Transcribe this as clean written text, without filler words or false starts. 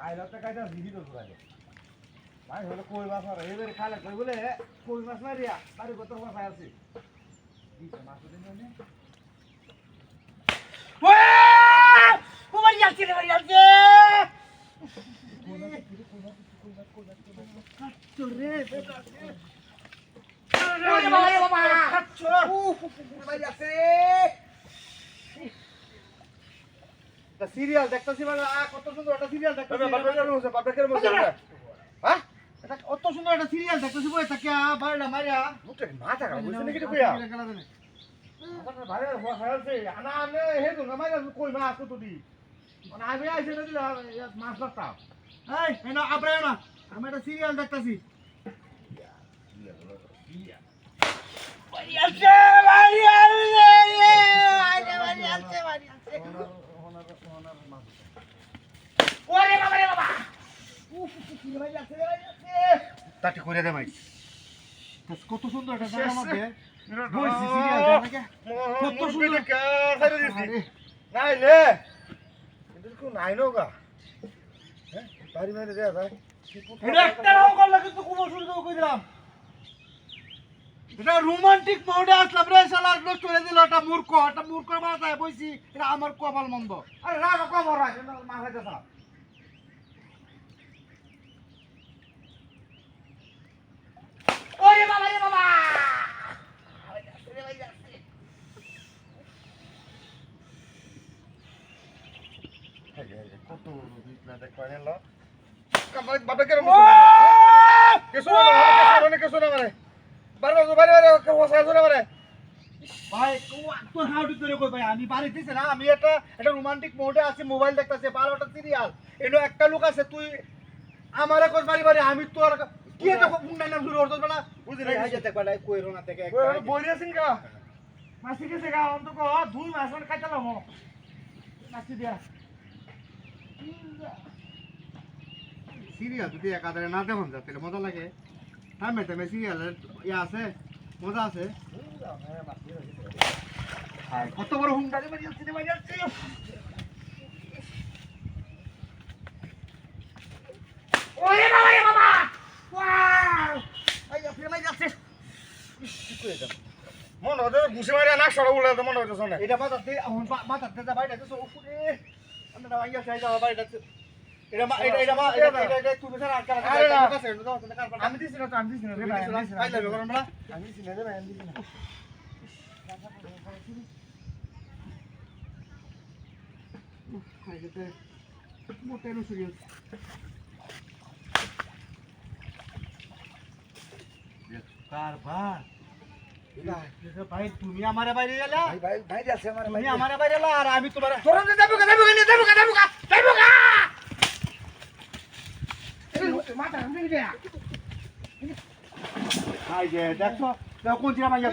আইলাতে কাইটা দিদি তো লাগে ভাই হলো কই মাছ আর এবারে খালে কই বলে কই মাছ মারিয়া বাড়ি কত মাছ আছে দিতে মাছ দিন না ও মারি যাচ্ছে রে মারি যাচ্ছে চোরে ওরে বাবা খাচ্ছো মারি যাচ্ছে তা সিরিয়াল দেখতেছি মানে কত সুন্দর একটা সিরিয়াল দেখতেছি বাপের মধ্যে হ্যাঁ এটা কত সুন্দর একটা সিরিয়াল দেখতেছি বই থাকে বাড়িটা মারিয়া মুটে মাথা খারাপ হইছে নাকি রে কইয়া আবার ভালো হইছে আনা আনে হে তো মারিয়া কই মাছ কত দি মানে আমি আইছে না দিলা মাছ লাগতা এই না আবরায় না আমি একটা সিরিয়াল দেখতেছি মারি যাচ্ছে মারি যাচ্ছে ওরে বাবা রে বাবা মারি যাচ্ছে তাটি করে দে ভাই কত সুন্দর একটা জায়গা মধ্যে বইছি সিরিয়াল দেখে কত সুন্দর সাইরে দিছি নাই লে কিন্তু কোন নাই নগা হ্যাঁ বাড়ি মেরে দে ভাই এটা একটা নাও করলে কিন্তু খুব অসুবিধা কই দিলাম এটা রোমান্টিক মোডে আসলাম রে শালার নষ্ট করে দিল একটা মূর্খ মাথায় বইছি এটা আমার কপাল মন্দ আরে রাগ কবর রাখ মাথায় দা ওরে বাবা রে বাবা কত না দেখ পাইলা কামাই বাবা কে কিছু না মানে বারে ওসা জোরে মানে ভাই তো হাউ টু তোরে কই ভাই আমি বাড়ি দিছি না আমি একটা রোমান্টিক মোডে আছি মোবাইল দেখতাছি 12টা সিরিয়াল এনো একটা লোক আছে তুই আমারে কই বাড়ি আমি তোর কি এটা মুন্ডা নাম শুরু করছস বলা বুঝি না হাই যেতে পারে কইরো না থেকে বইরে আছিস কা মাসি গেছে গা অন্ত কো দুই মাস মানে কাটালাম মাসি দিয়া সিরিয়াল যদি একাধারে না দেখুন যা তাহলে মজা লাগে হ্যাঁ মেতে সিরিয়ালের ইয়ে আছে মজা আছে কত বড় হুন্ডারে বাড়ি যাচ্ছে ওরে বাবা রে বাবা মন হতে ঘুষে মারি না সরা উড়ে মনে হইতেছ না এটা মাথাতে যা বাইরে তো উপরে আমরা ভাইয়া চাই যাওয়া বাইরে এটা তুমি স্যার আটকা আছে আমি দিছি না রে ভাই ভাই লাগবে কোন আমরা আমি দিছি না রে ভাই আমি দিছি না খাইতে মোটে নো সিরিয়াস কারবার ভাই তুমি আমারে বাইরে গেলা ভাই যাচ্ছে আমারে তুমি আমারে বাইরে গেলা আর আমি তোমার তোরা যাবো গা মাথা আমি দিয়া হাই যে দেখো কোন জিরা মাইয়া